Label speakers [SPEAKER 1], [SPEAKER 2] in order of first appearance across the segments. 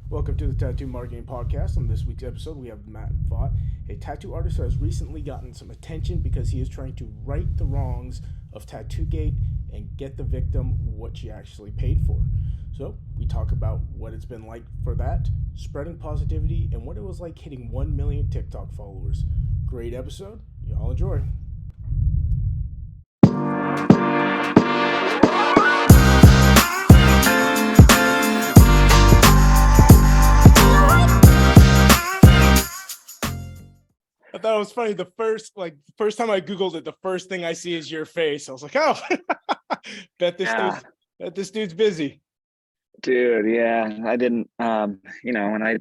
[SPEAKER 1] Welcome to the Tattoo Marketing Podcast. On this week's episode, we have Matt Vaught, a tattoo artist who has recently gotten some attention because he is trying to right the wrongs of Tattoogate and get the victim what she actually paid for. So, we talk about what it's been like for that, spreading positivity, and what it was like hitting 1 million TikTok followers. Great episode. Y'all enjoy. I thought it was funny. The first time I Googled it, the first thing I see is your face. I was like, oh, bet this
[SPEAKER 2] Yeah,
[SPEAKER 1] dude's bet this dude's busy.
[SPEAKER 2] dude. Yeah, I didn't. When I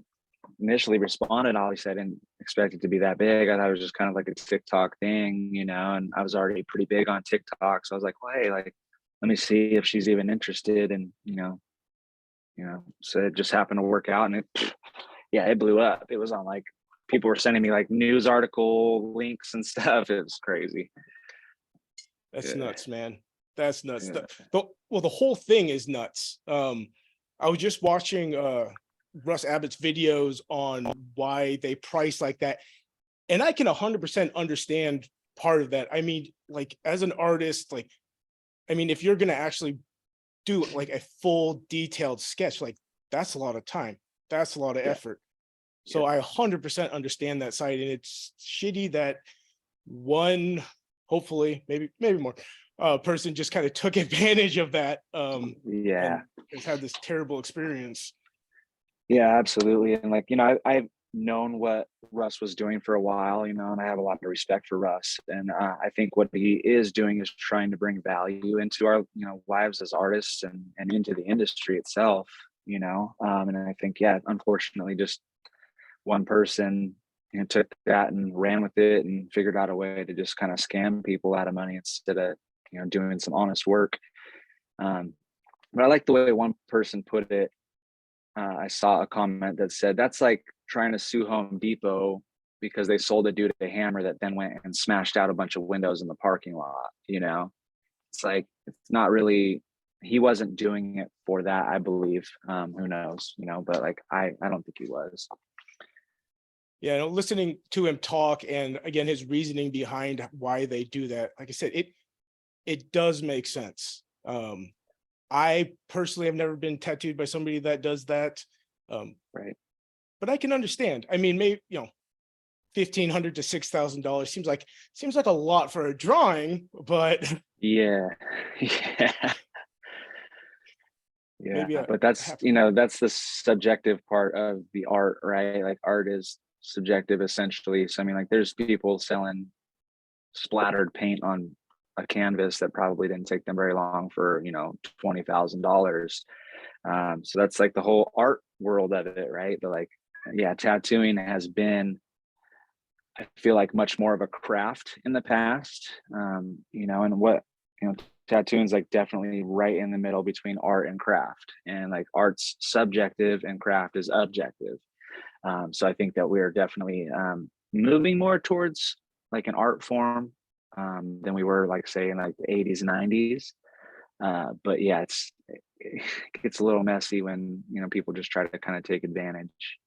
[SPEAKER 2] initially responded, obviously I didn't expect it to be that big. I thought it was just kind of like a TikTok thing, and I was already pretty big on TikTok, so I was like, well, hey, like, let me see if she's even interested, and so it just happened to work out, and yeah, it blew up. It was on like people were sending me like news article links and stuff. It was crazy.
[SPEAKER 1] That's
[SPEAKER 2] Yeah,
[SPEAKER 1] nuts, man. That's nuts.
[SPEAKER 2] yeah,
[SPEAKER 1] The whole thing is nuts. I was just watching Russ Abbott's videos on why they price like that, and I can 100% understand part of that. I mean, like as an artist, like I mean, if you're gonna actually do like a full detailed sketch, like that's a lot of time. That's a lot of
[SPEAKER 2] yeah,
[SPEAKER 1] effort.
[SPEAKER 2] yeah.
[SPEAKER 1] So I 100% understand that side, and it's shitty that one, hopefully, maybe more, person just kind of took advantage of that,
[SPEAKER 2] Yeah.
[SPEAKER 1] and has had this terrible experience.
[SPEAKER 2] Yeah, absolutely. And like, I've known what Russ was doing for a while, and I have a lot of respect for Russ. And I think what he is doing is trying to bring value into our, lives as artists and into the industry itself. And I think, yeah, unfortunately, just one person, took that and ran with it and figured out a way to just kind of scam people out of money instead of, doing some honest work. Um, but I like the way one person put it. I saw a comment that said that's like trying to sue Home Depot because they sold a dude a hammer that then went and smashed out a bunch of windows in the parking lot. It's like it's not really. He wasn't doing it for that, I believe. Who knows? But like I don't think he was.
[SPEAKER 1] Yeah, listening to him talk, and again his reasoning behind why they do that, like I said, it does make sense. I personally have never been tattooed by somebody that does that, um,
[SPEAKER 2] Right.
[SPEAKER 1] but I can understand. I mean, maybe 1,500 to $6,000 seems like a lot for a drawing, but
[SPEAKER 2] Yeah. Yeah. Yeah.
[SPEAKER 1] maybe I
[SPEAKER 2] But that's
[SPEAKER 1] have to look.
[SPEAKER 2] that's the subjective part of the art, right? Like art is subjective essentially. So I mean, like there's people selling splattered paint on a canvas that probably didn't take them very long for $20,000. So that's like the whole art world of it, right? But like, yeah, tattooing has been, I feel like, much more of a craft in the past. And what you know, tattooing is like definitely right in the middle between art and craft, and like art's subjective and craft is objective. So I think that we're definitely moving more towards like an art form than we were like say in like the 80s and 90s. But yeah, it gets a little messy when people just try to kind of take advantage.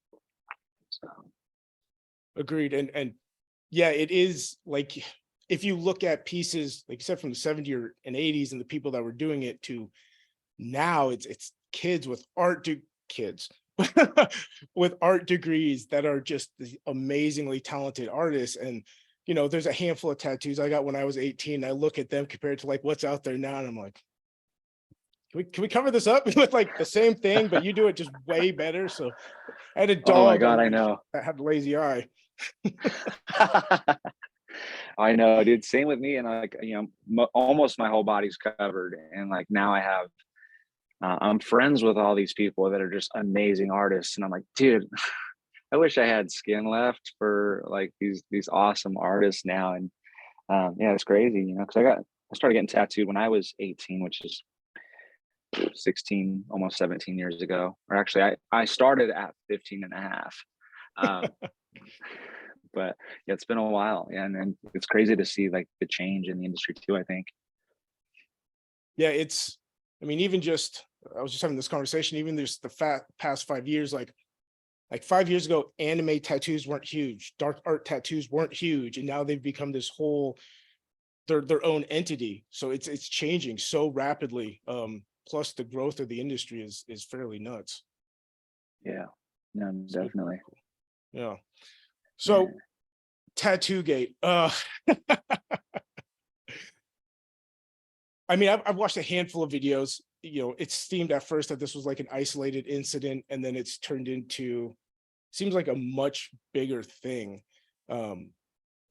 [SPEAKER 2] So
[SPEAKER 1] Agreed. And yeah, it is like if you look at pieces, like you said, from the 70s and 80s and the people that were doing it to now, it's kids with kids with art degrees that are just the amazingly talented artists. And there's a handful of tattoos I got when I was 18. I look at them compared to like what's out there now, and I'm like, can we cover this up with like the same thing, but you do it just way better? So I had a
[SPEAKER 2] oh my
[SPEAKER 1] dog on
[SPEAKER 2] god, I
[SPEAKER 1] leash
[SPEAKER 2] know.
[SPEAKER 1] that had a lazy eye.
[SPEAKER 2] I know, dude. Same with me. And like, almost my whole body's covered. And like now I have, I'm friends with all these people that are just amazing artists. And I'm like, dude, I wish I had skin left for like these awesome artists now. And yeah, it's crazy, because I started getting tattooed when I was 18, which is 16, almost 17 years ago. Or actually, I started at 15 and a half. Um, but yeah, it's been a while. Yeah, and it's crazy to see like the change in the industry too, I think.
[SPEAKER 1] Yeah, I mean, even just I was just having this conversation, even there's the past 5 years, like Like 5 years ago, anime tattoos weren't huge, dark art tattoos weren't huge, and now they've become this whole their own entity. So it's changing so rapidly. Plus the growth of the industry is fairly nuts.
[SPEAKER 2] Yeah, no,
[SPEAKER 1] Super
[SPEAKER 2] definitely.
[SPEAKER 1] cool. Yeah.
[SPEAKER 2] Yeah.
[SPEAKER 1] So tattoo gate. I mean, I've watched a handful of videos. You know, it seemed at first that this was like an isolated incident, and then it's turned into seems like a much bigger thing. Um,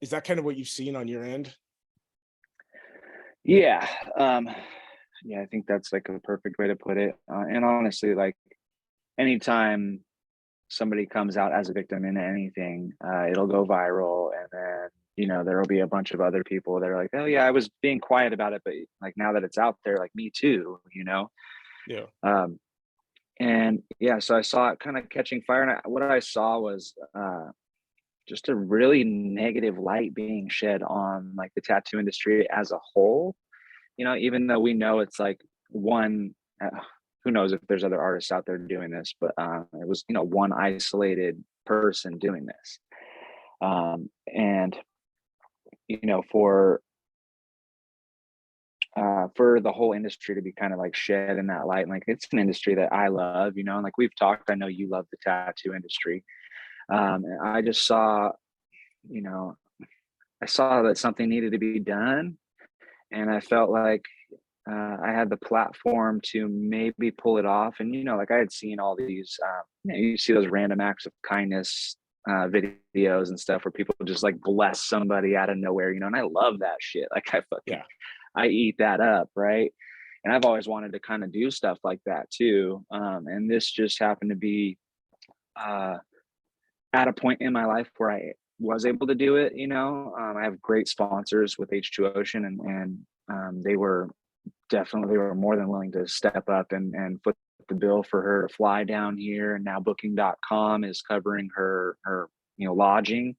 [SPEAKER 1] is that kind of what you've seen on your end?
[SPEAKER 2] Yeah, um, yeah, I think that's like a perfect way to put it. And honestly, like anytime somebody comes out as a victim in anything, it'll go viral, and then there will be a bunch of other people that are like, "Oh yeah, I was being quiet about it, but like now that it's out there, like me too," you know.
[SPEAKER 1] Yeah.
[SPEAKER 2] Um, and yeah, so I saw it kind of catching fire, and what I saw was just a really negative light being shed on like the tattoo industry as a whole. Even though we know it's like one. Who knows if there's other artists out there doing this, but it was one isolated person doing this, and for the whole industry to be kind of like shed in that light, and like it's an industry that I love, and like we've talked, I know you love the tattoo industry. And I just saw, you know I saw that something needed to be done, and I felt like I had the platform to maybe pull it off. And like I had seen all these, you see those random acts of kindness videos and stuff where people just like bless somebody out of nowhere, and I love that shit. Like
[SPEAKER 1] Yeah.
[SPEAKER 2] I eat that up, right? And I've always wanted to kind of do stuff like that too. And this just happened to be uh, at a point in my life where I was able to do it. I have great sponsors with H2 Ocean, and they were more than willing to step up and foot the bill for her to fly down here. And now booking.com is covering her lodging.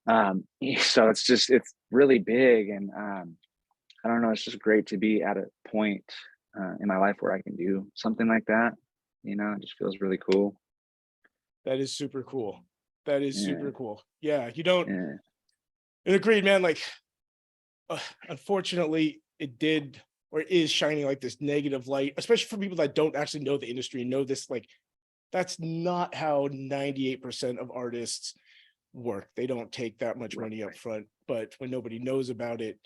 [SPEAKER 2] So it's really big. And I don't know, it's just great to be at a point in my life where I can do something like that. It just feels really cool.
[SPEAKER 1] That is super cool. That is
[SPEAKER 2] Yeah,
[SPEAKER 1] super cool. Yeah, you don't
[SPEAKER 2] yeah,
[SPEAKER 1] and agreed, man. Like, unfortunately, it did or is shining like this negative light, especially for people that don't actually know the industry and know this. Like, that's not how 98% of artists work. They don't take that much money up
[SPEAKER 2] right.
[SPEAKER 1] front, but when nobody knows about it,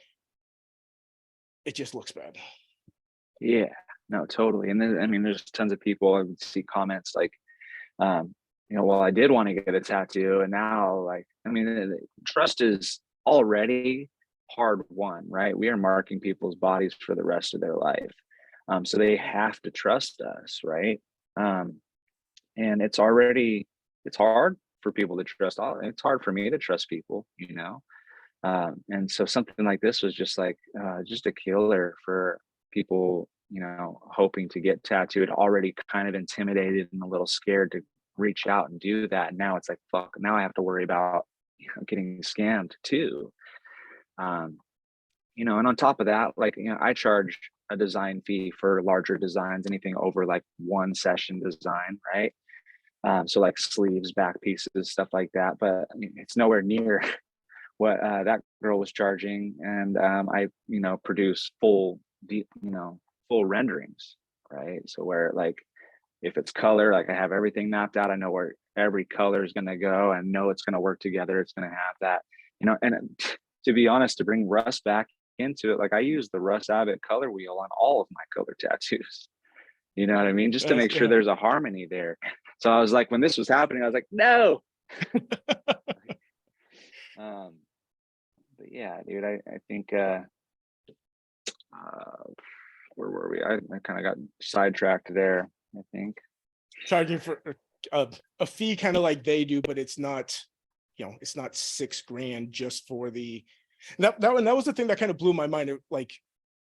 [SPEAKER 1] it just looks bad.
[SPEAKER 2] Yeah, no, totally. And then, I mean, there's tons of people, I would see comments like, um, well, I did want to get a tattoo, and now, like, I mean, trust is already hard won, right? We are marking people's bodies for the rest of their life. So they have to trust us, right? Um, and it's hard for people to trust. It's hard for me to trust people. And so something like this was just a killer for people, hoping to get tattooed, already kind of intimidated and a little scared to reach out and do that. And now it's like, fuck, now I have to worry about getting scammed too. Um, and on top of that, like, I charge a design fee for larger designs, anything over like one session design, right? So like sleeves, back pieces, stuff like that. But I mean, it's nowhere near what that girl was charging. And I produce full renderings, right? So where, like, if it's color, like I have everything mapped out, I know where every color is going to go, and know it's going to work together, it's going to have that. And to be honest, to bring Russ back into it, like I use the Russ Abbott color wheel on all of my color tattoos. You know what I mean? Just to make sure
[SPEAKER 1] Yeah.
[SPEAKER 2] there's a harmony there. So I was like, when this was happening, I was like, no. um but yeah, dude, I think uh where were we? I kind of got sidetracked there, I think.
[SPEAKER 1] Charging for a fee, kind of like they do, but it's not, it's not 6 grand just for the that was the thing that kind of blew my mind. Like,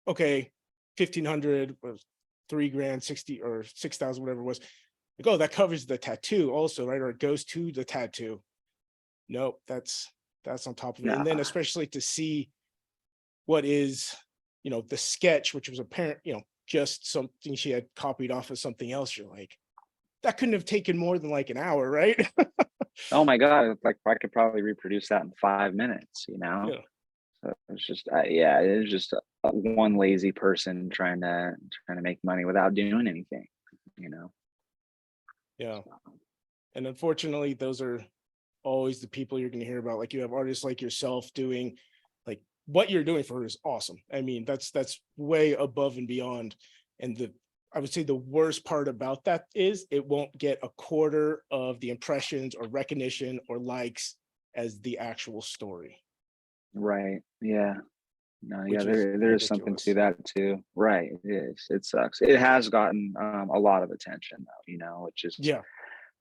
[SPEAKER 1] okay, 1,500 was 3 grand, 60 or 6,000, whatever it was. Like, oh, that covers the tattoo also, right? Or it goes to the tattoo. Nope, that's on top of it. And then
[SPEAKER 2] Nah,
[SPEAKER 1] especially to see what is, the sketch, which was apparent, just something she had copied off of something else. You're like, that couldn't have taken more than like an hour, right?
[SPEAKER 2] Oh my God, like I could probably reproduce that in 5 minutes, you know?
[SPEAKER 1] Yeah.
[SPEAKER 2] So it's just, yeah, it was just one lazy person trying to make money without doing anything, you know?
[SPEAKER 1] Yeah. And unfortunately, those are always the people you're going to hear about. Like you have artists like yourself doing like what you're doing for her is awesome. I mean, that's way above and beyond. And I would say the worst part about that is it won't get a quarter of the impressions or recognition or likes as the actual story,
[SPEAKER 2] Right. Yeah. No, yeah,
[SPEAKER 1] which is
[SPEAKER 2] there is something to
[SPEAKER 1] ridiculous.
[SPEAKER 2] that too. Right. It is. It sucks. It has gotten a lot of attention though, which is
[SPEAKER 1] Yeah.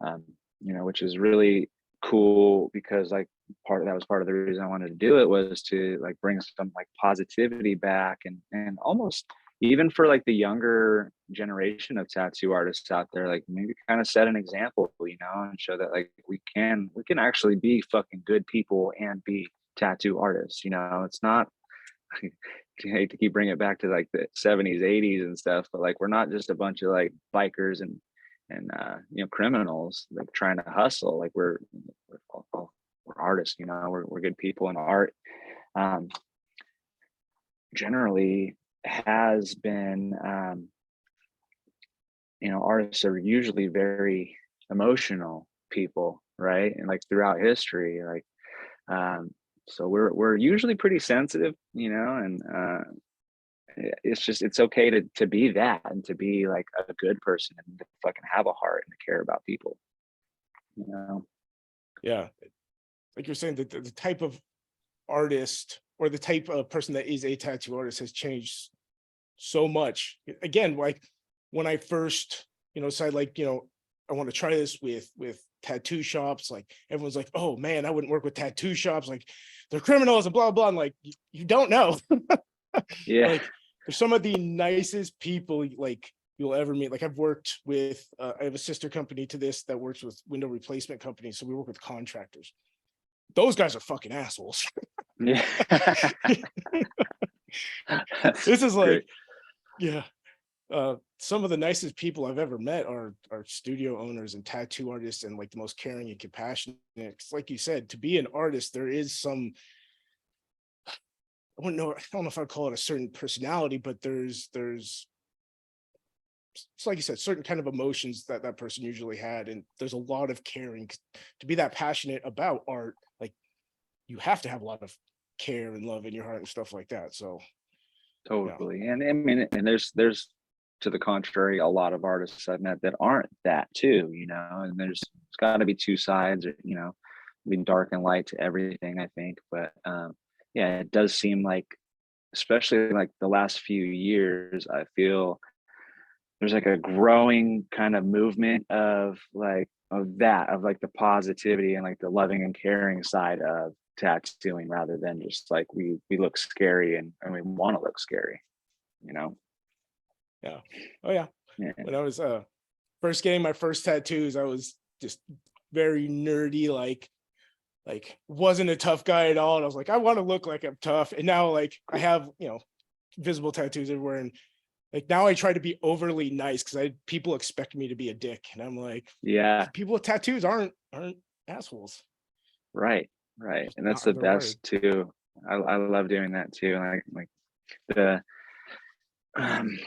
[SPEAKER 2] um, which is really cool because like that was part of the reason I wanted to do it was to like bring some like positivity back and almost even for like the younger generation of tattoo artists out there, like maybe kind of set an example, and show that like we can actually be fucking good people and be tattoo artists. It's not I hate to keep bringing it back to like the 70s, 80s and stuff, but like we're not just a bunch of like bikers and criminals like trying to hustle. Like we're artists, we're good people, and art um generally has been artists are usually very emotional people, right? And like throughout history, like um so we're usually pretty sensitive, and it's okay to be that and to be like a good person and to fucking have a heart and to care about people, you know.
[SPEAKER 1] Yeah. Like you're saying, that the type of artist or the type of person that is a tattoo artist has changed so much. Again, like when I first, decided like, I want to try this with tattoo shops, like everyone's like, oh man, I wouldn't work with tattoo shops, like they're criminals and blah blah. I'm like, you don't know.
[SPEAKER 2] Yeah.
[SPEAKER 1] Like they're some of the nicest people like you'll ever meet. Like I've worked with I have a sister company to this that works with window replacement companies. So we work with contractors. Those guys are fucking assholes.
[SPEAKER 2] Yeah. That's
[SPEAKER 1] This is
[SPEAKER 2] great.
[SPEAKER 1] like, yeah. Some of the nicest people I've ever met are studio owners and tattoo artists and like the most caring and compassionate. It's like you said, to be an artist, there is some, I don't know if I'd call it a certain personality, but it's like you said, certain kind of emotions that that person usually had. And there's a lot of caring to be that passionate about art. Like you have to have a lot of care and love in your heart and stuff like that. So yeah,
[SPEAKER 2] Totally. And I mean, and there's to the contrary, a lot of artists I've met that aren't that too, and it's got to be two sides, be dark and light to everything, I think. But yeah, it does seem like, especially like the last few years, I feel there's like a growing kind of movement of like the positivity and like the loving and caring side of tattooing rather than just like we look scary and we want to look scary, you know.
[SPEAKER 1] yeah. Oh yeah.
[SPEAKER 2] Yeah.
[SPEAKER 1] When I was first getting my first tattoos, I was just very nerdy, like wasn't a tough guy at all. And I was like, I want to look like I'm tough. And now like I have, visible tattoos everywhere. And like now I try to be overly nice because people expect me to be a dick. And I'm like,
[SPEAKER 2] Yeah,
[SPEAKER 1] people with tattoos aren't assholes.
[SPEAKER 2] right,
[SPEAKER 1] Just
[SPEAKER 2] and that's
[SPEAKER 1] not
[SPEAKER 2] the
[SPEAKER 1] overwired.
[SPEAKER 2] best too. I love doing that too, like the um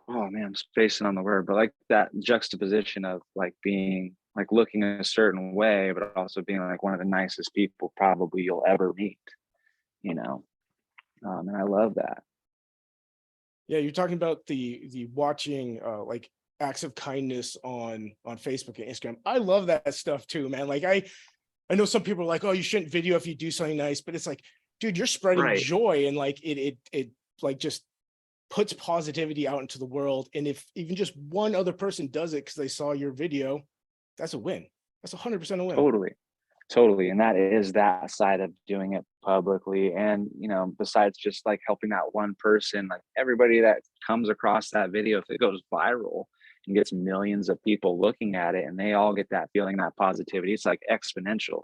[SPEAKER 2] oh man, I'm spacing on the word, but like that juxtaposition of like being like looking a certain way but also being like one of the nicest people probably you'll ever meet, you know. And I love that.
[SPEAKER 1] Yeah, you're talking about the watching like acts of kindness on Facebook and Instagram. I love that stuff too, man. Like I know some people are like, oh, you shouldn't video if you do something nice, but it's like, dude, you're spreading
[SPEAKER 2] Right.
[SPEAKER 1] joy and like it like just puts positivity out into the world. And if even just one other person does it because they saw your video, that's a win. That's 100% a win.
[SPEAKER 2] Totally. Totally. And that is that side of doing it publicly. And, besides just like helping that one person, like everybody that comes across that video, if it goes viral and gets millions of people looking at it and they all get that feeling, that positivity, it's like exponential.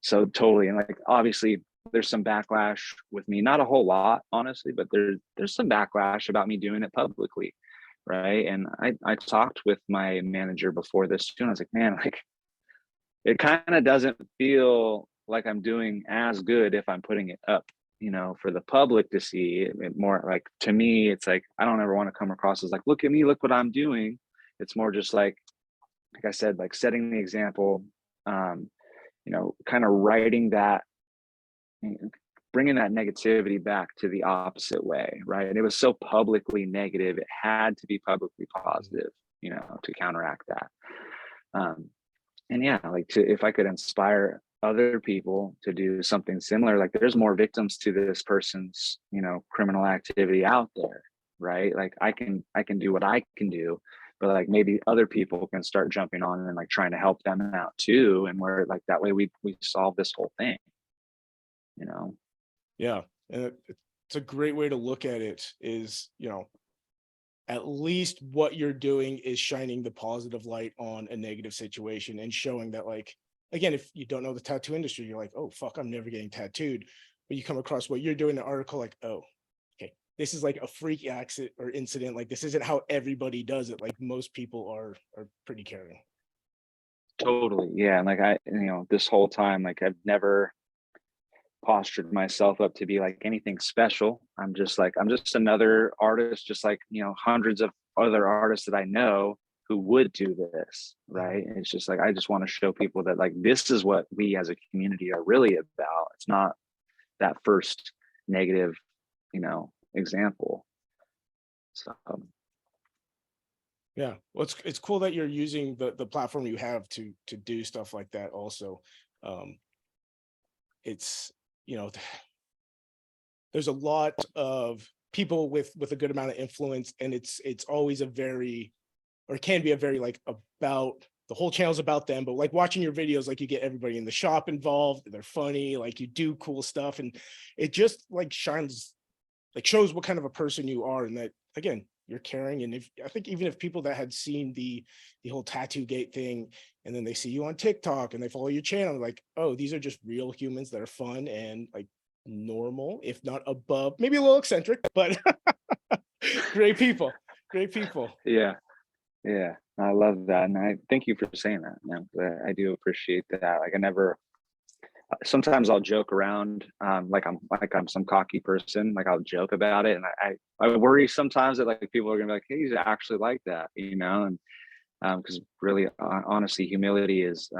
[SPEAKER 2] So totally. And like obviously there's some backlash with me, not a whole lot, honestly, but there's some backlash about me doing it publicly. right? And I talked with my manager before this too, and I was like, man, like it kind of doesn't feel like I'm doing as good if I'm putting it up, for the public to see. More like, to me, it's like I don't ever want to come across as like, look at me, look what I'm doing. It's more just like I said, like setting the example, um, kind of writing that, bringing that negativity back to the opposite way, right? And it was so publicly negative, it had to be publicly positive, to counteract that. Um, and yeah, like if I could inspire other people to do something similar, like there's more victims to this person's, criminal activity out there, right? Like I can do what I can do, but like maybe other people can start jumping on and like trying to help them out too. And we're like, that way we solve this whole thing, you know?
[SPEAKER 1] Yeah. And it's a great way to look at it is, at least what you're doing is shining the positive light on a negative situation and showing that, like, again, if you don't know the tattoo industry, you're like, oh fuck, I'm never getting tattooed. But you come across what you're doing in the article, like, oh, okay, this is like a freak accident or incident. Like, this isn't how everybody does it. Like, most people are pretty caring.
[SPEAKER 2] Totally. Yeah. And like this whole time, like I've never postured myself up to be like anything special. I'm just another artist, just like, hundreds of other artists that I know who would do this, right? And it's just like I just want to show people that like this is what we as a community are really about. It's not that first negative, example. So
[SPEAKER 1] Yeah. Well, it's cool that you're using the platform you have to do stuff like that also. Um, it's, you know, there's a lot of people with a good amount of influence, and it's always a very, or it can be a very, like, about the whole channel's about them, but like watching your videos, like, you get everybody in the shop involved, they're funny, like, you do cool stuff, and it just like shines, like, shows what kind of a person you are, and that, again, you're caring. And if, I think, even if people that had seen the whole tattoo gate thing, and then they see you on TikTok and they follow your channel, like, oh, these are just real humans that are fun and, like, normal, if not above, maybe a little eccentric, but great people, great people.
[SPEAKER 2] yeah, yeah, I love that, and I thank you for saying that, man. I do appreciate that. Like I never. Sometimes I'll joke around, like I'm some cocky person. Like I'll joke about it, and I worry sometimes that like people are gonna be like, "Hey, he's actually like that," and because really, honestly, humility is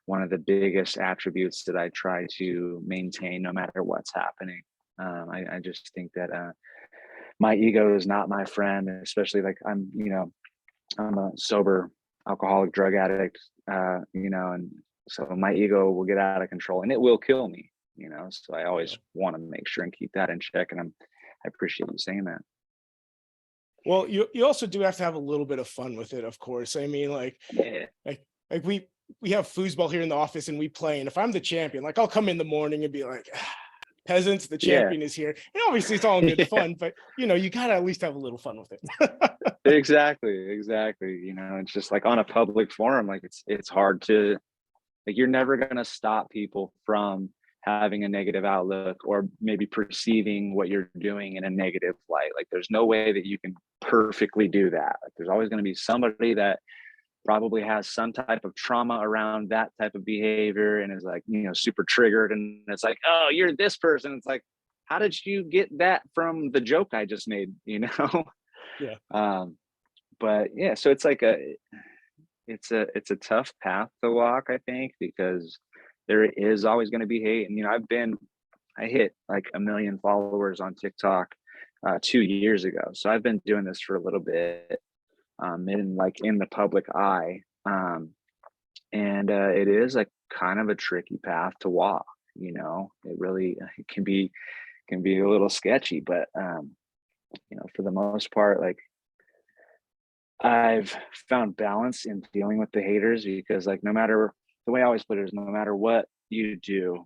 [SPEAKER 2] one of the biggest attributes that I try to maintain no matter what's happening. I just think that my ego is not my friend, especially like I'm a sober alcoholic drug addict, and so my ego will get out of control and it will kill me, so I
[SPEAKER 1] Yeah.
[SPEAKER 2] always want to make sure and keep that in check. And I appreciate you saying that.
[SPEAKER 1] Well, you also do have to have a little bit of fun with it, of course. I mean,
[SPEAKER 2] Yeah.
[SPEAKER 1] like we have foosball here in the office and we play. And if I'm the champion, like, I'll come in the morning and be like, "Ah, peasants, the
[SPEAKER 2] Yeah.
[SPEAKER 1] champion is here." And obviously it's all in good
[SPEAKER 2] Yeah,
[SPEAKER 1] fun, but you gotta at least have a little fun with it.
[SPEAKER 2] exactly. It's just like on a public forum, like it's hard to, like, you're never going to stop people from having a negative outlook or maybe perceiving what you're doing in a negative light. Like there's no way that you can perfectly do that. Like there's always going to be somebody that probably has some type of trauma around that type of behavior and is like, super triggered. And it's like, oh, you're this person. It's like, how did you get that from the joke I just made?
[SPEAKER 1] Yeah.
[SPEAKER 2] um, but yeah, so it's like it's a tough path to walk, I think, because there is always going to be hate. And I hit like 1 million followers on TikTok 2 years ago, so I've been doing this for a little bit, in the public eye, and it is like kind of a tricky path to walk. It really it can be a little sketchy, but for the most part, like I've found balance in dealing with the haters, because like no matter, the way I always put it is, no matter what you do,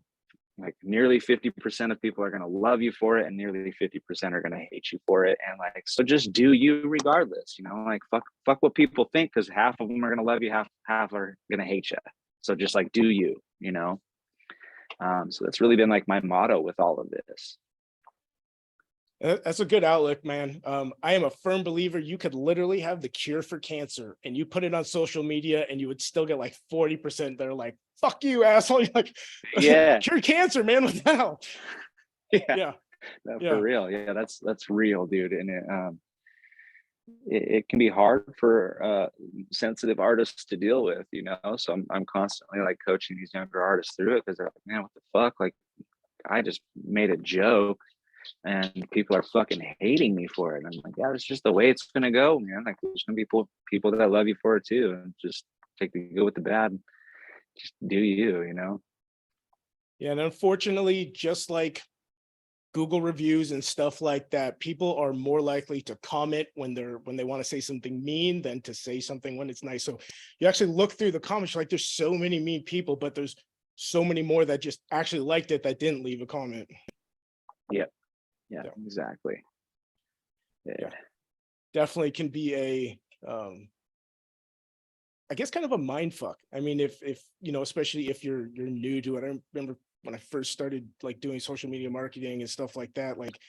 [SPEAKER 2] like nearly 50% of people are going to love you for it and nearly 50% are going to hate you for it. And like, so just do you regardless, like fuck what people think, because half of them are going to love you, half are going to hate you. So just like do you. So that's really been like my motto with all of this.
[SPEAKER 1] That's a good outlook, man. I am a firm believer you could literally have the cure for cancer and you put it on social media and you would still get like 40% that are like, fuck you, asshole. You're like,
[SPEAKER 2] Yeah,
[SPEAKER 1] cure cancer, man. What the hell?
[SPEAKER 2] yeah,
[SPEAKER 1] Yeah,
[SPEAKER 2] no, for
[SPEAKER 1] yeah,
[SPEAKER 2] real. Yeah, that's real, dude. And it can be hard for sensitive artists to deal with, you know. So I'm constantly like coaching these younger artists through it because they're like, man, what the fuck? Like, I just made a joke and people are fucking hating me for it. And I'm like, yeah, it's just the way it's gonna go, man. Like, there's gonna be people that love you for it too, and just take the good with the bad. Just do you, you know?
[SPEAKER 1] yeah. And unfortunately, just like Google reviews and stuff like that, people are more likely to comment when they want to say something mean than to say something when it's nice. So you actually look through the comments, you're like there's so many mean people, but there's so many more that just actually liked it that didn't leave a comment.
[SPEAKER 2] Yeah, yeah,
[SPEAKER 1] Yeah,
[SPEAKER 2] exactly.
[SPEAKER 1] yeah,
[SPEAKER 2] Yeah,
[SPEAKER 1] definitely can be a I guess kind of a mind fuck. I mean, if you know, especially if you're new to it. I remember when I first started like doing social media marketing and stuff like that, like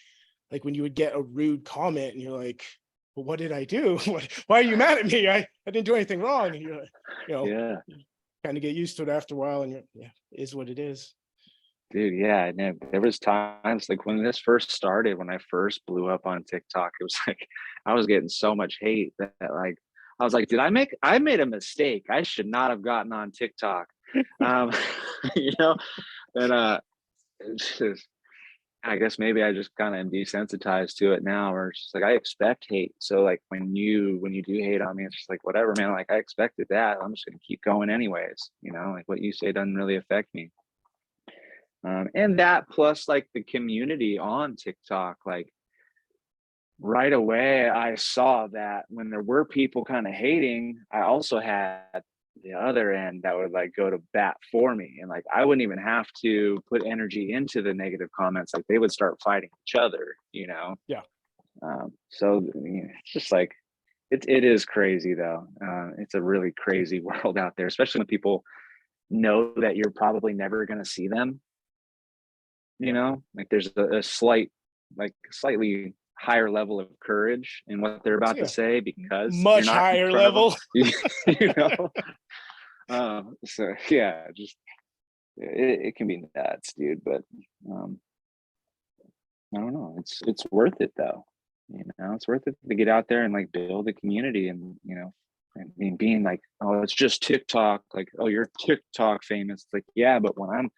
[SPEAKER 1] when you would get a rude comment and you're like, well, what did I do? Why are you mad at me? I didn't do anything wrong. And you're like, you know,
[SPEAKER 2] yeah,
[SPEAKER 1] you kind of get used to it after a while and you're, yeah, it is what it is.
[SPEAKER 2] dude. Yeah, no, there was times like when this first started, when I first blew up on TikTok, it was like I was getting so much hate that like I was like, I made a mistake. I should not have gotten on TikTok. Um, you know, and it's just, I guess maybe I just kind of am desensitized to it now, or it's just like I expect hate. So like when you do hate on me, it's just like whatever, man. Like I expected that. I'm just gonna keep going anyways. You know, like what you say doesn't really affect me. And that plus like the community on TikTok, like right away I saw that when there were people kind of hating, I also had the other end that would like go to bat for me. And like I wouldn't even have to put energy into the negative comments. Like they would start fighting each other, you know.
[SPEAKER 1] Yeah.
[SPEAKER 2] So you know, it's just like it is crazy though. It's a really crazy world out there, especially when people know that you're probably never gonna see them, you
[SPEAKER 1] Yeah.
[SPEAKER 2] know, like there's a like slightly higher level of courage in what they're
[SPEAKER 1] So
[SPEAKER 2] about to
[SPEAKER 1] yeah,
[SPEAKER 2] say because you're
[SPEAKER 1] much
[SPEAKER 2] not in
[SPEAKER 1] higher
[SPEAKER 2] front of them.
[SPEAKER 1] level.
[SPEAKER 2] You know. So yeah, just it can be nuts, dude, but um I don't know, it's worth it though, you know. It's worth it to get out there and like build a community. And you know, I mean, being like, oh, it's just TikTok, like, oh, you're TikTok famous. It's like, yeah, but when I'm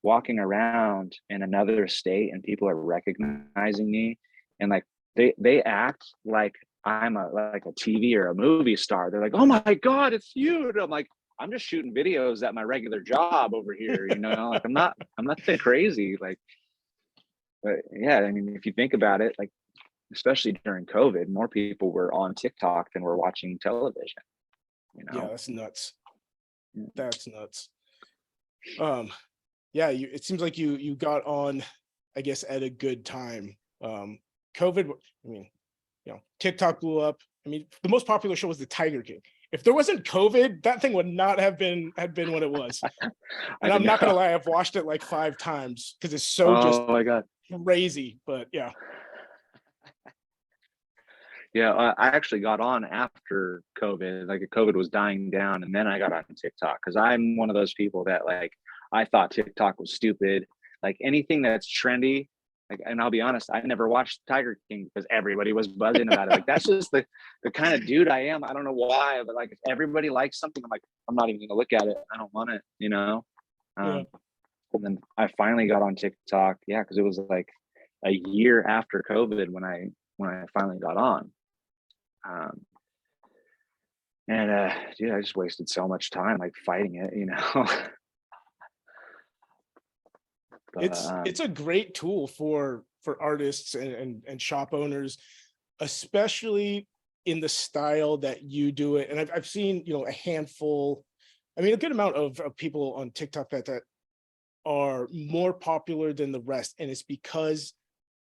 [SPEAKER 2] walking around in another state and people are recognizing me and like they act like I'm a TV or a movie star. They're like, "Oh my god, it's you." And I'm like, "I'm just shooting videos at my regular job over here, you know? Like I'm nothing crazy." Like, but yeah, I mean, if you think about it, like especially during COVID, more people were on TikTok than were watching television, you
[SPEAKER 1] Yeah,
[SPEAKER 2] know?
[SPEAKER 1] that's nuts.
[SPEAKER 2] Yeah.
[SPEAKER 1] That's nuts. Um, yeah, it seems like you got on, I guess, at a good time. COVID, I mean, you know, TikTok blew up. I mean, the most popular show was the Tiger King. If there wasn't COVID, that thing would not have been what it was.
[SPEAKER 2] I
[SPEAKER 1] And I'm not gonna
[SPEAKER 2] know.
[SPEAKER 1] lie, I've watched it like 5 times because it's so just
[SPEAKER 2] Oh my god.
[SPEAKER 1] crazy. But yeah,
[SPEAKER 2] Yeah, I actually got on after COVID, like COVID was dying down, and then I got on TikTok because I'm one of those people that like I thought TikTok was stupid. Like anything that's trendy, like, and I'll be honest, I never watched Tiger King because everybody was buzzing about it. Like that's just the kind of dude I am. I don't know why, but like if everybody likes something, I'm like, I'm not even gonna look at it. I don't want it, you know.
[SPEAKER 1] yeah,
[SPEAKER 2] Um, and then I finally got on TikTok, yeah, because it was like a year after COVID when I finally got on. Um, and dude, I just wasted so much time like fighting it, you know. But
[SPEAKER 1] it's a great tool for artists and shop owners, especially in the style that you do it. And I've seen, you know, a handful, I mean, a good amount of people on TikTok that are more popular than the rest. And it's because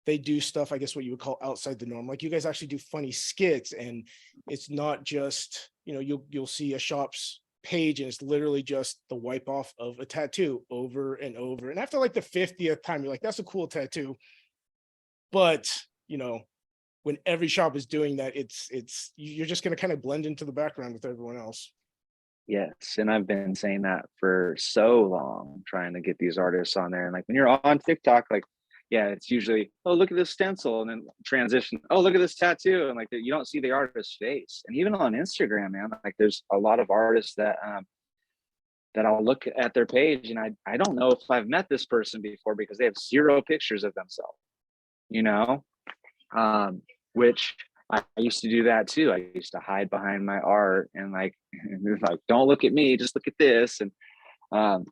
[SPEAKER 1] they do stuff, I guess, what you would call outside the norm. Like you guys actually do funny skits, and it's not just, you know, you'll see a shop's page and it's literally just the wipe off of a tattoo over and over. And after like the 50th time, you're like, that's a cool tattoo. But, when every shop is doing that, you're just going to kind of blend into the background with everyone else.
[SPEAKER 2] Yes, and I've been saying that for so long, trying to get these artists on there. And like when you're on TikTok, like, yeah, it's usually, oh, look at this stencil, and then transition, oh, look at this tattoo, and like you don't see the artist's face. And even on Instagram, man, like there's a lot of artists that I'll look at their page, and I don't know if I've met this person before because they have zero pictures of themselves, you know, which I used to do that too. I used to hide behind my art and like, like, don't look at me, just look at this. And um,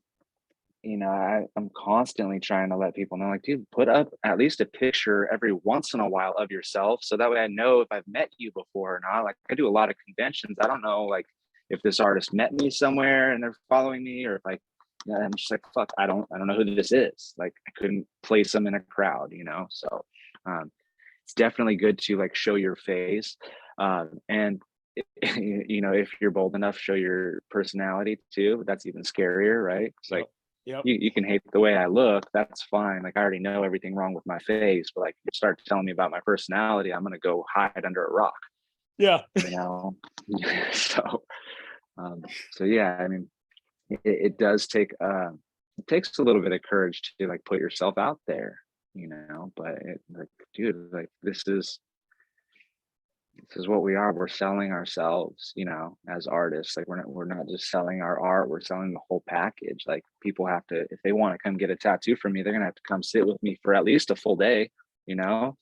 [SPEAKER 2] I'm constantly trying to let people know, like, dude, put up at least a picture every once in a while of yourself, so that way I know if I've met you before or not. Like, I do a lot of conventions. I don't know, like, if this artist met me somewhere and they're following me, or if I'm just like, fuck, I don't know who this is. Like, I couldn't place them in a crowd, So, um, it's definitely good to like show your face, and if you're bold enough, show your personality too. That's even scarier, right? It's like,
[SPEAKER 1] Yep.
[SPEAKER 2] you can hate the way I look, that's fine. Like, I already know everything wrong with my face, but like, you start telling me about my personality, I'm gonna go hide under a rock,
[SPEAKER 1] Yeah.
[SPEAKER 2] you know. so um so yeah, I mean, it does take it takes a little bit of courage to like put yourself out there, but like, dude, like this is what we are. We're selling ourselves, as artists. Like, we're not just selling our art, we're selling the whole package. Like, people have to, if they want to come get a tattoo from me, they're gonna have to come sit with me for at least a full day, you know?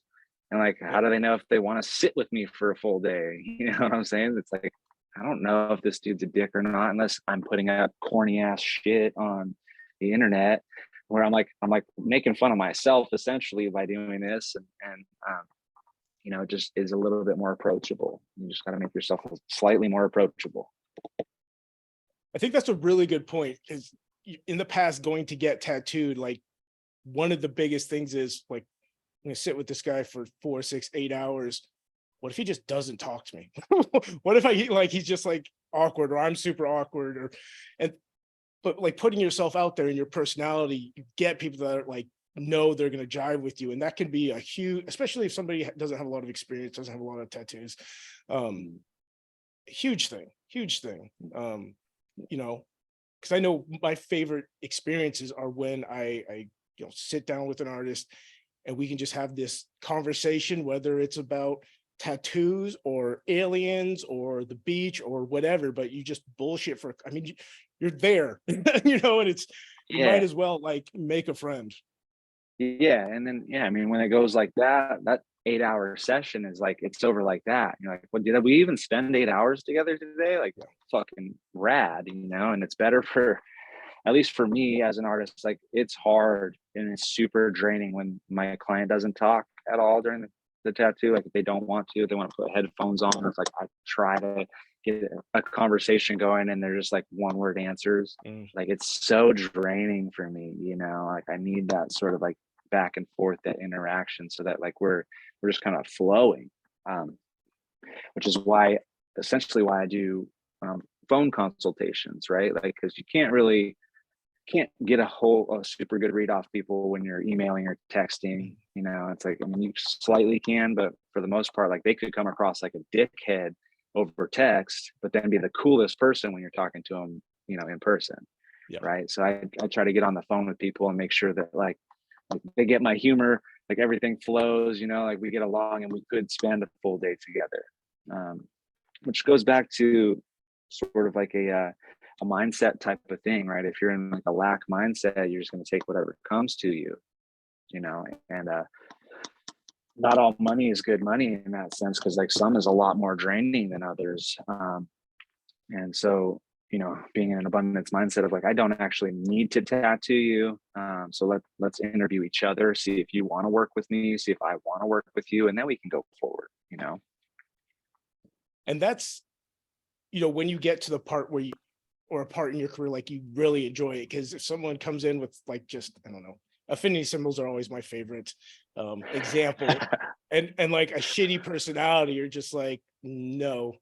[SPEAKER 2] And like, how
[SPEAKER 1] Yep.
[SPEAKER 2] do they know if they want to sit with me for a full day? You know what I'm saying? It's like, I don't know if this dude's a dick or not, unless I'm putting up corny ass shit on the internet where I'm like making fun of myself essentially by doing this, and it just is a little bit more approachable. You just got to make yourself slightly more approachable.
[SPEAKER 1] I think that's a really good point, because in the past, going to get tattooed, like one of the biggest things is like, I'm gonna sit with this guy for 4, 6, 8 hours. What if he just doesn't talk to me? What if he's just like awkward, or I'm super awkward, and but like putting yourself out there and your personality, you get people that are like know they're going to jive with you, and that can be a huge, especially if somebody doesn't have a lot of experience, doesn't have a lot of tattoos. Um, huge thing. You know, because I know my favorite experiences are when I sit down with an artist and we can just have this conversation, whether it's about tattoos or aliens or the beach or whatever, but you just bullshit for, I mean, you're there, and it's, you might
[SPEAKER 2] Yeah.
[SPEAKER 1] as well like make a friend.
[SPEAKER 2] Yeah. And then, yeah, I mean, when it goes like that 8-hour session is like, it's over like that. You're like, what, did we even spend 8 hours together today? Like,
[SPEAKER 1] Yeah.
[SPEAKER 2] fucking rad, and it's better for, at least for me as an artist. Like, it's hard and it's super draining when my client doesn't talk at all during the tattoo. Like, if they don't want to, they want to put headphones on. It's like, I try to get a conversation going and they're just like one word answers.
[SPEAKER 1] Mm.
[SPEAKER 2] Like, it's so draining for me, like, I need that sort of like back and forth, that interaction, so that like we're just kind of flowing. um which is why, essentially why I do phone consultations, right? Like, because you can't get a super good read off people when you're emailing or texting. It's like, I mean, you slightly can, but for the most part, like, they could come across like a dickhead over text, but then be the coolest person when you're talking to them, in person.
[SPEAKER 1] Yeah.
[SPEAKER 2] Right. So I try to get on the phone with people and make sure that like they get my humor, like everything flows, like we get along and we could spend a full day together. Which goes back to sort of like a mindset type of thing, right? If you're in like a lack mindset, you're just going to take whatever comes to you, and not all money is good money in that sense, because like some is a lot more draining than others. And so, being in an abundance mindset of like, I don't actually need to tattoo you. So let's interview each other, see if you want to work with me, see if I want to work with you, and then we can go forward.
[SPEAKER 1] And that's, when you get to the part where or a part in your career, like you really enjoy it. Because if someone comes in with like, just, I don't know, affinity symbols are always my favorite example, and like a shitty personality, you're just like, no,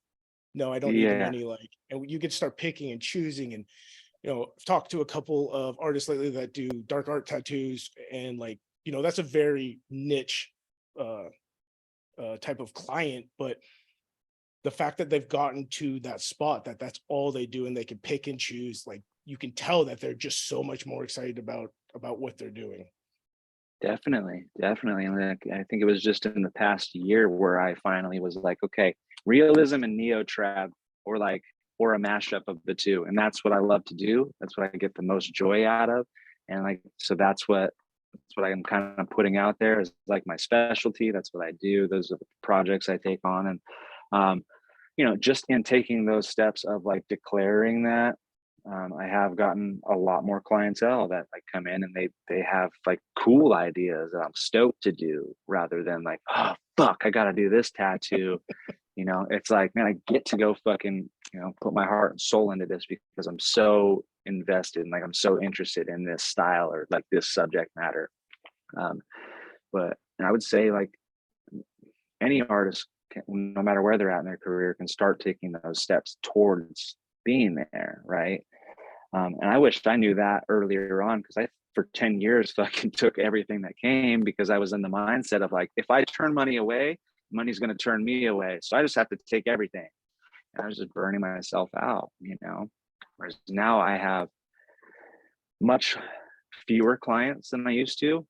[SPEAKER 1] I don't need the
[SPEAKER 2] Yeah.
[SPEAKER 1] money. Like, and you could start picking and choosing. And I've talked to a couple of artists lately that do dark art tattoos, and like, that's a very niche type of client, but the fact that they've gotten to that spot that that's all they do and they can pick and choose, like you can tell that they're just so much more excited about what they're doing.
[SPEAKER 2] Definitely, definitely. And like, I think it was just in the past year where I finally was like, okay, realism and neo trad, or like, or a mashup of the two. And that's what I love to do. That's what I get the most joy out of. And like, so that's what I'm kind of putting out there is like my specialty. That's what I do. Those are the projects I take on. And just in taking those steps of like declaring that, I have gotten a lot more clientele that like come in and they have like cool ideas that I'm stoked to do, rather than like, oh fuck, I gotta do this tattoo. It's like, man, I get to go fucking, put my heart and soul into this because I'm so invested and like I'm so interested in this style or like this subject matter. But and I would say like any artist can, no matter where they're at in their career, can start taking those steps towards being there, right? And I wished I knew that earlier on, because I for 10 years fucking took everything that came, because I was in the mindset of like, if I turn money away, money's going to turn me away, so I just have to take everything. And I was just burning myself out, whereas now I have much fewer clients than I used to,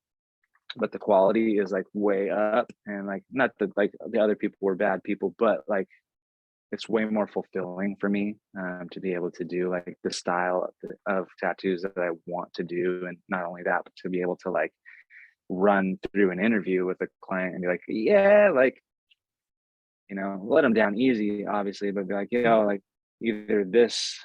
[SPEAKER 2] but the quality is like way up. And like, not that like the other people were bad people, but like it's way more fulfilling for me to be able to do like the style of tattoos that I want to do. And not only that, but to be able to like run through an interview with a client and be like, yeah, like, let them down easy, obviously, but be like, like either this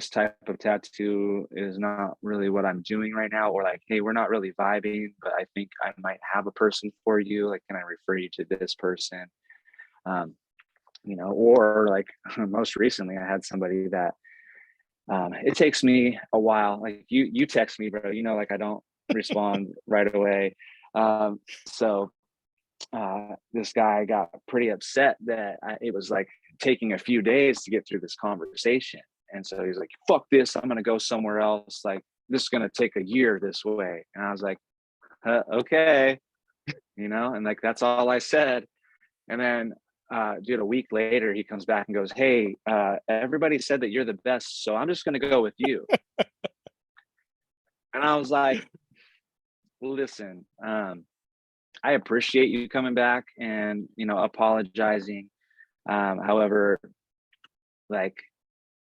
[SPEAKER 2] type of tattoo is not really what I'm doing right now, or like, hey, we're not really vibing, but I think I might have a person for you. Like, can I refer you to this person? Or like most recently, I had somebody that it takes me a while. Like you text me, bro, like I don't respond right away. So this guy got pretty upset that it was like taking a few days to get through this conversation. And so he's like, fuck this, I'm going to go somewhere else. Like, this is going to take a year this way. And I was like, okay, and like, that's all I said. And then, dude, a week later, he comes back and goes, hey, everybody said that you're the best, so I'm just going to go with you. And I was like, listen, I appreciate you coming back and, apologizing. However, like,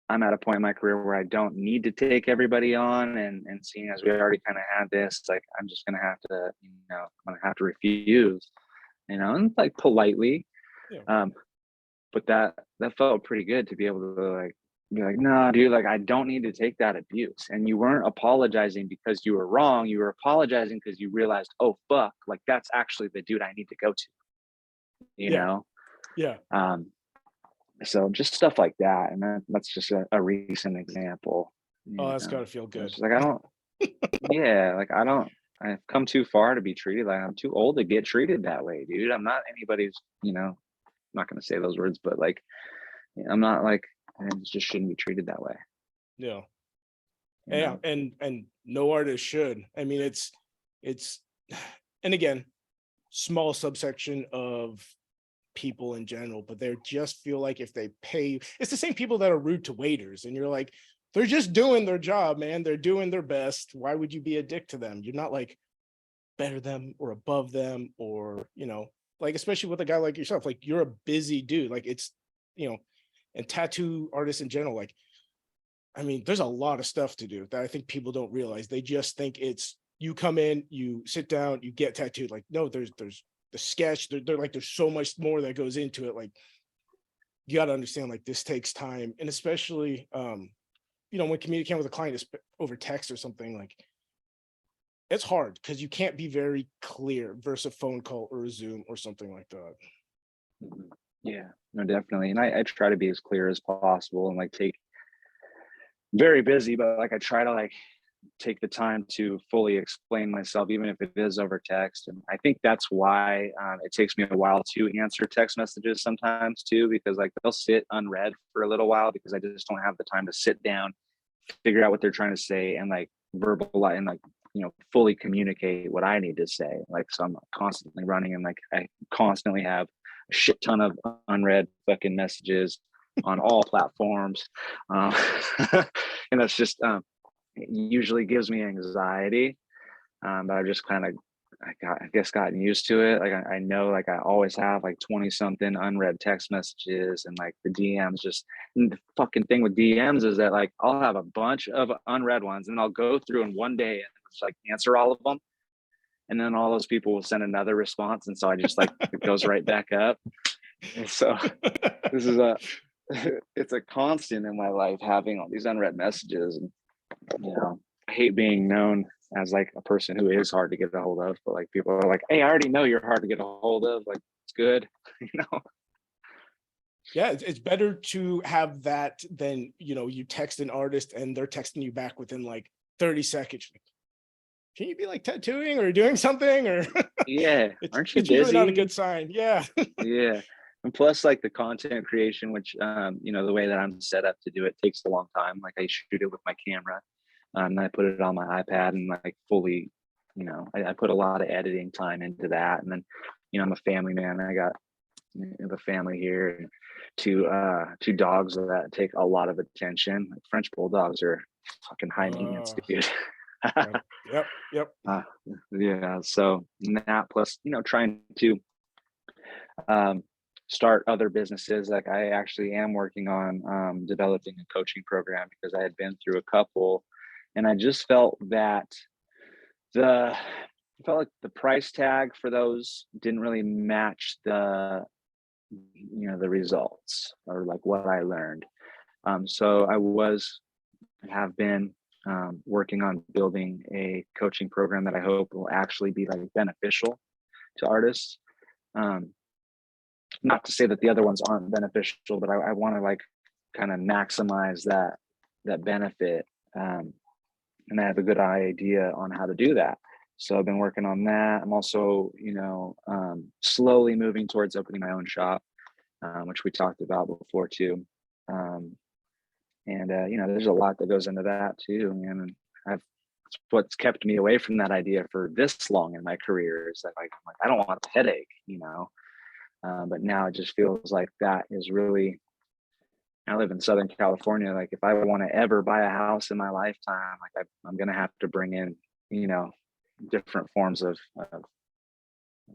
[SPEAKER 2] I'm at a point in my career where I don't need to take everybody on, and seeing as we already kind of had this, like, I'm just gonna have to, I'm gonna have to refuse, and like politely.
[SPEAKER 1] Yeah.
[SPEAKER 2] But that felt pretty good to be able to like be like, no, dude, like I don't need to take that abuse. And you weren't apologizing because you were wrong. You were apologizing because you realized, oh fuck, like that's actually the dude I need to go to.
[SPEAKER 1] Yeah. Yeah.
[SPEAKER 2] So just stuff like that. And that's just a recent example.
[SPEAKER 1] Oh, that's gotta feel good.
[SPEAKER 2] Like, I don't, yeah, like I've come too far to be treated like I'm too old to get treated that way, dude. I'm not anybody's, I'm not going to say those words, but like, I'm not like, I just shouldn't be treated that way.
[SPEAKER 1] Yeah.
[SPEAKER 2] you
[SPEAKER 1] Yeah.
[SPEAKER 2] know?
[SPEAKER 1] And no artist should. I mean, it's, and again, small subsection of people in general, but they just feel like if they pay, it's the same people that are rude to waiters, and you're like, they're just doing their job, man. They're doing their best. Why would you be a dick to them? You're not like better them or above them, or like, especially with a guy like yourself, like you're a busy dude. Like it's, and tattoo artists in general, like, I mean, there's a lot of stuff to do that I think people don't realize. They just think it's you come in, you sit down, you get tattooed. Like, no, there's the sketch. They're like, there's so much more that goes into it. Like, you got to understand, like, this takes time, and especially, when communicating with a client is over text or something, like, it's hard because you can't be very clear versus a phone call or a Zoom or something like that.
[SPEAKER 2] Mhm. Yeah, no, definitely. And I try to be as clear as possible and like very busy, but like I try to like take the time to fully explain myself, even if it is over text. And I think that's why it takes me a while to answer text messages sometimes too, because like they'll sit unread for a little while because I just don't have the time to sit down, figure out what they're trying to say, and like verbalize and like fully communicate what I need to say. Like, so I'm constantly running, and like I constantly have a shit ton of unread fucking messages on all platforms. Um, and that's just, it usually gives me anxiety. But I've just kind of, I guess, gotten used to it. Like I know, like I always have like 20 something unread text messages, and like the DMs. Just, and the fucking thing with DMs is that like I'll have a bunch of unread ones, and I'll go through in one day and just like answer all of them, and then all those people will send another response, and so I just like it goes right back up. And so this is a it's a constant in my life, having all these unread messages. And I hate being known as like a person who is hard to get a hold of, but like people are like, hey, I already know you're hard to get a hold of, like it's good.
[SPEAKER 1] Yeah, it's better to have that than, you text an artist and they're texting you back within like 30 seconds. Can you be like tattooing or doing something? Or
[SPEAKER 2] Yeah,
[SPEAKER 1] it's
[SPEAKER 2] aren't you
[SPEAKER 1] usually not a
[SPEAKER 2] busy?
[SPEAKER 1] good sign. Yeah.
[SPEAKER 2] Yeah. And plus like the content creation, which the way that I'm set up to do it takes a long time. Like I shoot it with my camera, and I put it on my iPad, and like fully, I put a lot of editing time into that. And then, I'm a family man. I got the family here, and two dogs that take a lot of attention. Like French bulldogs are fucking high maintenance, dude.
[SPEAKER 1] Yep.
[SPEAKER 2] uh, yeah. So that plus, trying to start other businesses. Like I actually am working on developing a coaching program, because I had been through a couple, and I just felt that the I felt like the price tag for those didn't really match the results, or like what I learned. So have been working on building a coaching program that I hope will actually be like beneficial to artists. Not to say that the other ones aren't beneficial, but I want to like kind of maximize that benefit. And I have a good idea on how to do that. So I've been working on that. I'm also, slowly moving towards opening my own shop, which we talked about before too. There's a lot that goes into that too, man. And what's kept me away from that idea for this long in my career is that like I don't want a headache, but now it just feels like that is really. I live in Southern California. Like if I want to ever buy a house in my lifetime, like I'm gonna have to bring in, different forms of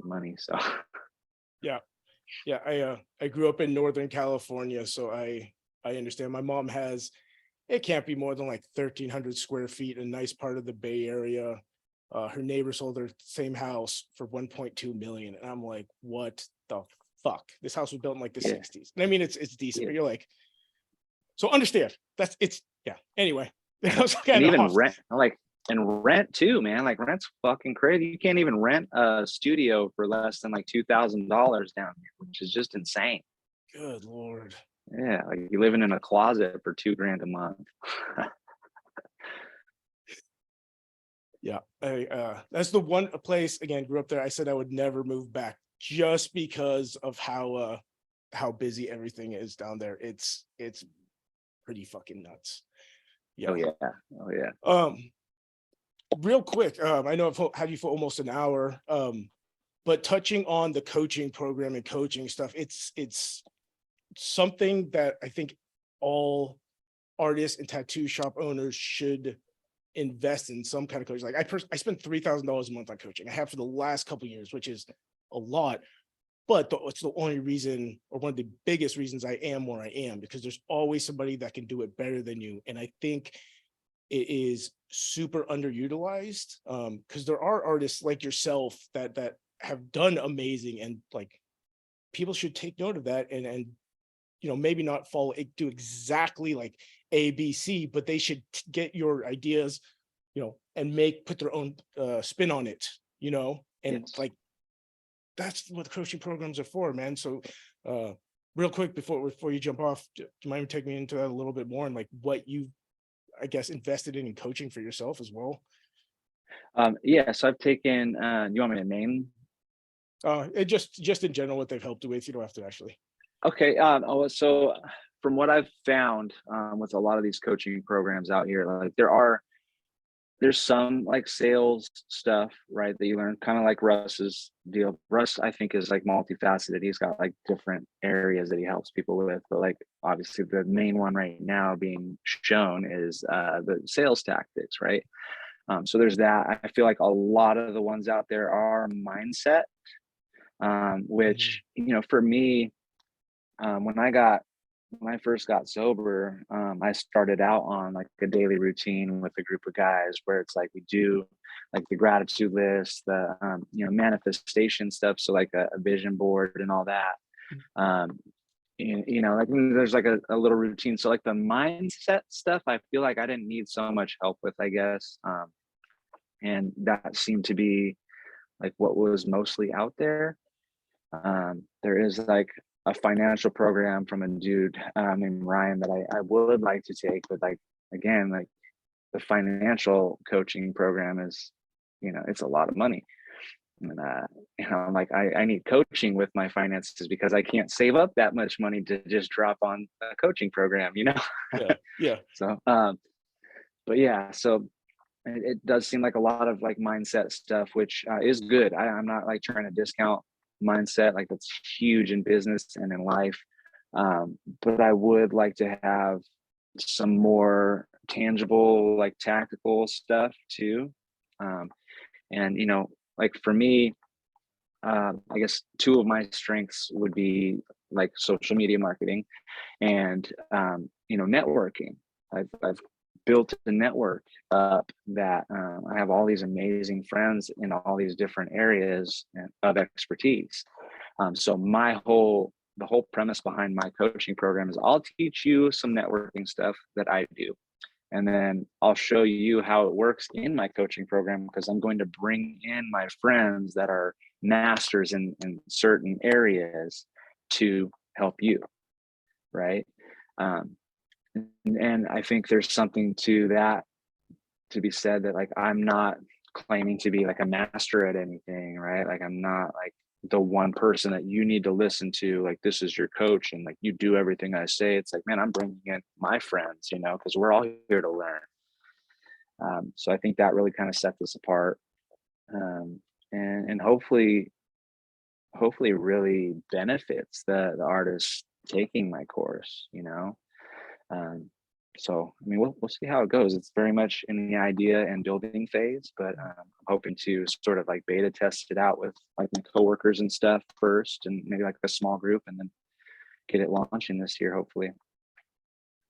[SPEAKER 2] money. So
[SPEAKER 1] Yeah. I grew up in Northern California, so I understand. My mom has, it can't be more than like 1,300 square feet, a nice part of the Bay Area. Her neighbor sold her same house for 1.2 million. And I'm like, what the fuck? This house was built in like the
[SPEAKER 2] yeah,
[SPEAKER 1] 60s. And I mean, it's decent,
[SPEAKER 2] yeah.
[SPEAKER 1] but you're like, so understand yeah. Anyway, that was
[SPEAKER 2] And
[SPEAKER 1] kind of
[SPEAKER 2] even
[SPEAKER 1] off.
[SPEAKER 2] rent too, man. Like rent's fucking crazy. You can't even rent a studio for less than like $2,000 down here, which is just insane.
[SPEAKER 1] Good Lord.
[SPEAKER 2] Yeah, like you're living in a closet for $2,000 a month.
[SPEAKER 1] Yeah. That's the one place, again, grew up there. I said I would never move back just because of how busy everything is down there. It's pretty fucking nuts. Yeah.
[SPEAKER 2] Oh yeah. Oh yeah.
[SPEAKER 1] Real quick, I know I've had you for almost an hour. But touching on the coaching program and coaching stuff, it's something that I think all artists and tattoo shop owners should invest in some kind of coaching. Like I spend $3,000 a month on coaching. I have for the last couple of years, which is a lot. But it's the only reason, or one of the biggest reasons I am where I am, because there's always somebody that can do it better than you. And I think it is super underutilized, because there are artists like yourself that have done amazing, and like people should take note of that, and maybe not do exactly like ABC, but they should get your ideas, and put their own spin on it, and
[SPEAKER 2] Yes.
[SPEAKER 1] like that's what the coaching programs are for, man. So real quick before you jump off, do you mind taking me into that a little bit more, and like what you, I guess, invested in coaching for yourself as well?
[SPEAKER 2] Yeah, so I've taken you want me to name?
[SPEAKER 1] It just in general what they've helped you with. You don't have to actually.
[SPEAKER 2] Okay. So from what I've found with a lot of these coaching programs out here, like there are there's some like sales stuff, right, that you learn, kind of like Russ's deal. Russ, I think, is like multifaceted. He's got like different areas that he helps people with, but like obviously the main one right now being shown is the sales tactics, right? So there's that. I feel like a lot of the ones out there are mindset,
[SPEAKER 1] Mhm.
[SPEAKER 2] which, you know, for me, when I first got sober, I started out on like a daily routine with a group of guys where it's like we do like the gratitude list, the you know, manifestation stuff, so like a vision board and all that. Um, you know, like there's like a little routine. So like the mindset stuff, I feel like I didn't need so much help with, I guess. And that seemed to be like what was mostly out there. There is like a financial program from a dude named Ryan that I would like to take, but like again, like the financial coaching program is, you know, it's a lot of money. And you know, I'm like, I need coaching with my finances because I can't save up that much money to just drop on a coaching program, you know?
[SPEAKER 1] Yeah, yeah.
[SPEAKER 2] So but yeah, so it does seem like a lot of like mindset stuff, which is good. I'm not like trying to discount mindset, like that's huge in business and in life. But I would like to have some more tangible, like tactical stuff too. Um, and you know, like for me, I guess two of my strengths would be like social media marketing and you know, networking. I've built a network up that I have all these amazing friends in all these different areas of expertise. So the whole premise behind my coaching program is I'll teach you some networking stuff that I do, and then I'll show you how it works in my coaching program because I'm going to bring in my friends that are masters in certain areas to help you, right? Um, and I think there's something to that to be said, that like I'm not claiming to be like a master at anything, right? Like I'm not like the one person that you need to listen to, like this is your coach and like you do everything I say. It's like, man, I'm bringing in my friends, you know, because we're all here to learn. So I think that really kind of sets us apart, and hopefully really benefits the artist taking my course, you know. Um, so, I mean, we'll see how it goes. It's very much in the idea and building phase, but I'm hoping to sort of like beta test it out with like my coworkers and stuff first, and maybe like a small group, and then get it launching this year, hopefully.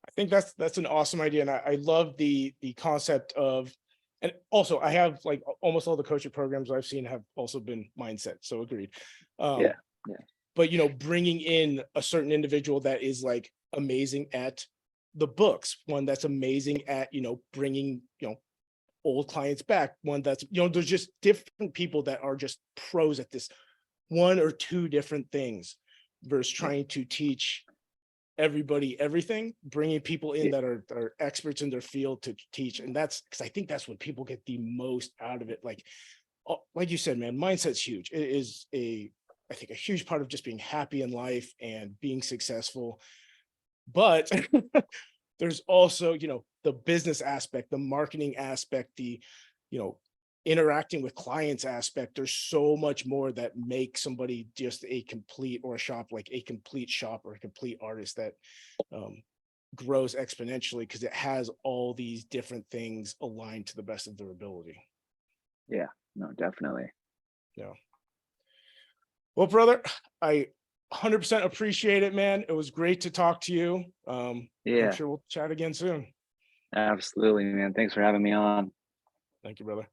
[SPEAKER 1] I think that's an awesome idea, and I love the concept of, and also I have like almost all the coaching programs I've seen have also been mindset. So agreed.
[SPEAKER 2] Yeah,
[SPEAKER 1] Um,
[SPEAKER 2] yeah,
[SPEAKER 1] but you know, bringing in a certain individual that is like amazing at the books, one that's amazing at, you know, bringing, you know, old clients back, one that's, you know, there's just different people that are just pros at this one or two different things versus
[SPEAKER 2] yeah,
[SPEAKER 1] trying to teach everybody everything, bringing people in
[SPEAKER 2] yeah,
[SPEAKER 1] that are experts in their field to teach. And that's because I think that's what people get the most out of it. Like you said, man, mindset's huge. It is I think a huge part of just being happy in life and being successful. But there's also, you know, the business aspect, the marketing aspect, the, you know, interacting with clients aspect. There's so much more that makes somebody just a complete, or a shop, like a complete shop or a complete artist that um, grows exponentially because it has all these different things aligned to the best of their ability.
[SPEAKER 2] yeah. No, definitely.
[SPEAKER 1] Yeah. Well, brother, I 100% appreciate it, man. It was great to talk to you. I'm
[SPEAKER 2] Yeah,
[SPEAKER 1] sure we'll chat again soon.
[SPEAKER 2] absolutely, man. Thanks for having me on.
[SPEAKER 1] Thank you, brother.